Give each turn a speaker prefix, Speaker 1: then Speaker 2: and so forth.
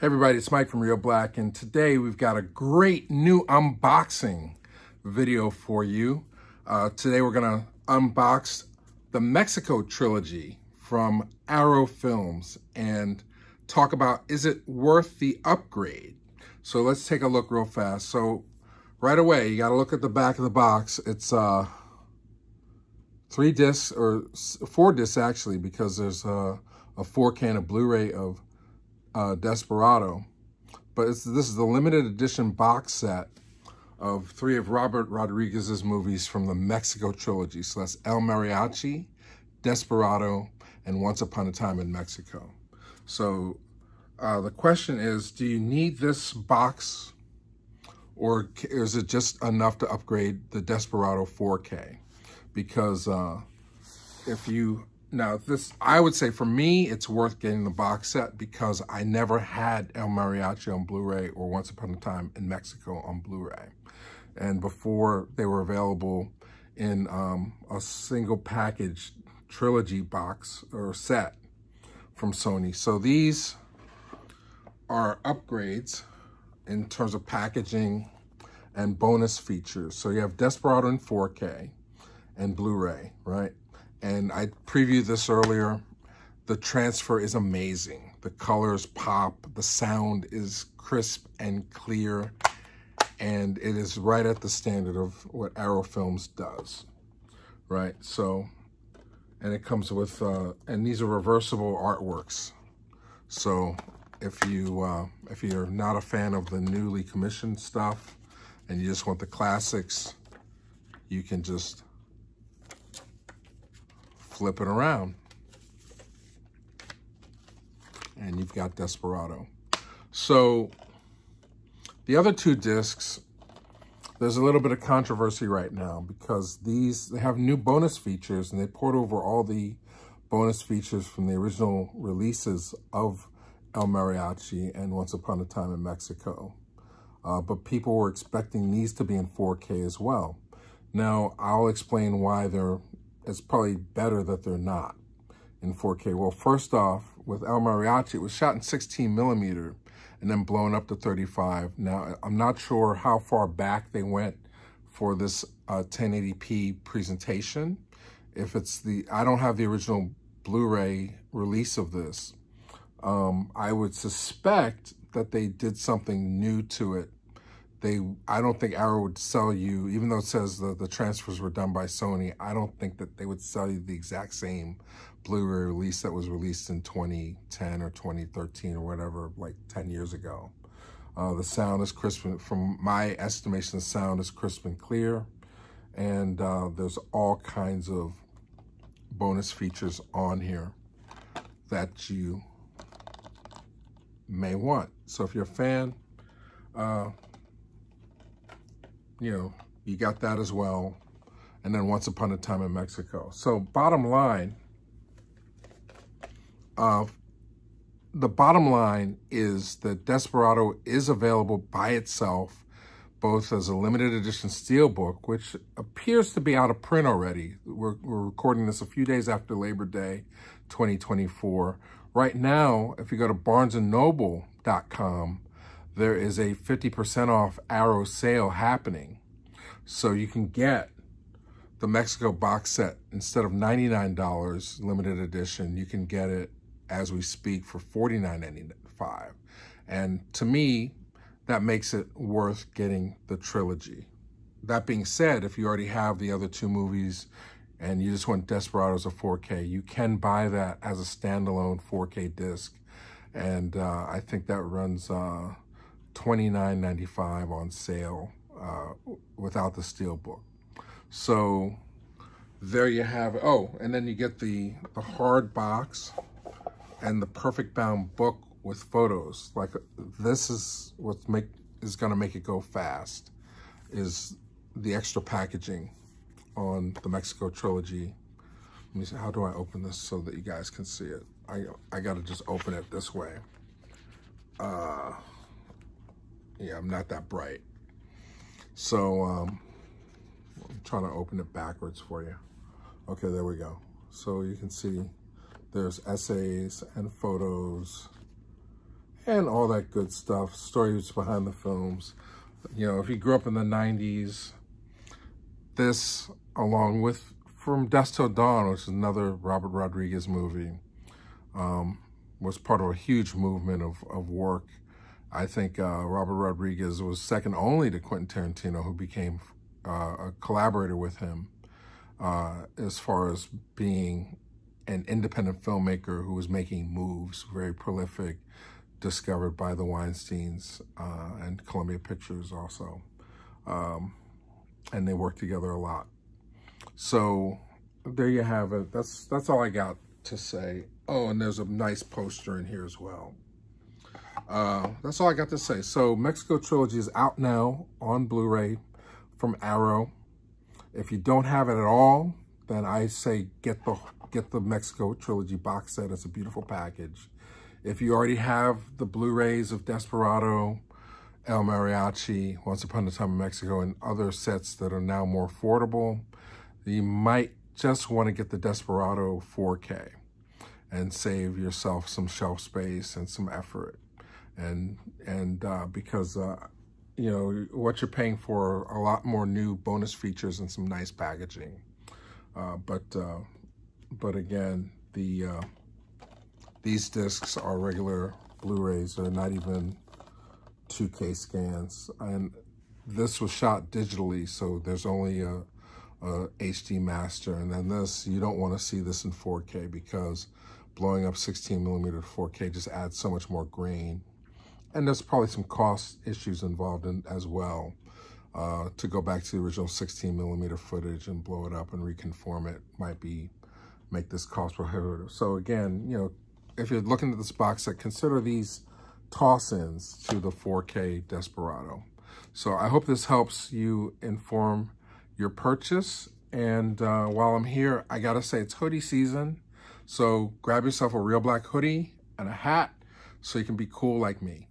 Speaker 1: Hey everybody, it's Mike from Reelblack, and today we've got a great new unboxing video for you. Today we're gonna unbox the Mexico Trilogy from Arrow Films and talk about, is it worth the upgrade? So let's take a look real fast. So right away, you gotta look at the back of the box. It's 3 discs, or 4 discs actually, because there's a 4K and a Blu-ray of Desperado, but this is the limited edition box set of 3 of Robert Rodriguez's movies from the Mexico Trilogy. So that's El Mariachi, Desperado, and Once Upon a Time in Mexico. So the question is, do you need this box, or is it just enough to upgrade the Desperado 4K? Because I would say for me, it's worth getting the box set because I never had El Mariachi on Blu-ray or Once Upon a Time in Mexico on Blu-ray. And before they were available in a single package trilogy box or set from Sony. So these are upgrades in terms of packaging and bonus features. So you have Desperado in 4K and Blu-ray, right? And I previewed this earlier. The transfer is amazing. The colors pop, the sound is crisp and clear, and it is right at the standard of what Arrow Films does, right? So, and it comes with, and these are reversible artworks. So if you're not a fan of the newly commissioned stuff and you just want the classics, you can just flip it around and you've got Desperado. So the other 2 discs, there's a little bit of controversy right now because they have new bonus features and they poured over all the bonus features from the original releases of El Mariachi and Once Upon a Time in Mexico. But people were expecting these to be in 4K as well. Now, I'll explain why it's probably better that they're not in 4K. Well, first off, with El Mariachi, it was shot in 16mm and then blown up to 35. Now, I'm not sure how far back they went for this 1080p presentation. I don't have the original Blu-ray release of this. I would suspect that they did something new to it. I don't think Arrow would sell you, even though it says the transfers were done by Sony, I don't think that they would sell you the exact same Blu-ray release that was released in 2010 or 2013 or whatever, like 10 years ago. The sound is crisp, from my estimation, the sound is crisp and clear, and there's all kinds of bonus features on here that you may want. So if you're a fan, you got that as well. And then Once Upon a Time in Mexico. So bottom line, the bottom line is that Desperado is available by itself, both as a limited edition steelbook, which appears to be out of print already. We're recording this a few days after Labor Day 2024. Right now, if you go to barnesandnoble.com, there is a 50% off Arrow sale happening. So you can get the Mexico box set instead of $99 limited edition. You can get it as we speak for $49.95. And to me, that makes it worth getting the trilogy. That being said, if you already have the other 2 movies and you just want Desperado as a 4K, you can buy that as a standalone 4K disc. And I think that runs $29.95 on sale without the steelbook. So there you have it. Oh, and then you get the hard box and the perfect bound book with photos. Like, this is what is going to make it go fast, is the extra packaging on the Mexico Trilogy. Let me see, how do I open this so that you guys can see it? I got to just open it this way. Yeah, I'm not that bright. So I'm trying to open it backwards for you. Okay, there we go. So you can see there's essays and photos and all that good stuff, stories behind the films. You know, if you grew up in the 90s, this, along with From Dusk Till Dawn, which is another Robert Rodriguez movie, was part of a huge movement of work. I think Robert Rodriguez was second only to Quentin Tarantino, who became a collaborator with him as far as being an independent filmmaker who was making moves, very prolific, discovered by the Weinsteins and Columbia Pictures also. And they worked together a lot. So there you have it. That's all I got to say. Oh, and there's a nice poster in here as well. That's all I got to say. So Mexico Trilogy is out now on Blu-ray from Arrow. If you don't have it at all, then I say get the Mexico Trilogy box set. It's a beautiful package. If you already have the Blu-rays of Desperado, El Mariachi, Once Upon a Time in Mexico, and other sets that are now more affordable, you might just want to get the Desperado 4K and save yourself some shelf space and some effort. And because, you know, what you're paying for a lot more new bonus features and some nice packaging. But again, these discs are regular Blu-rays. They're not even 2K scans. And this was shot digitally, so there's only a HD master. And then this, you don't want to see this in 4K because blowing up 16mm to 4K just adds so much more grain. And there's probably some cost issues involved in as well. To go back to the original 16mm footage and blow it up and reconform it might make this cost prohibitive. So again, you know, if you're looking at this box set, consider these toss-ins to the 4K Desperado. So I hope this helps you inform your purchase. And while I'm here, I gotta say it's hoodie season. So grab yourself a Reelblack hoodie and a hat so you can be cool like me.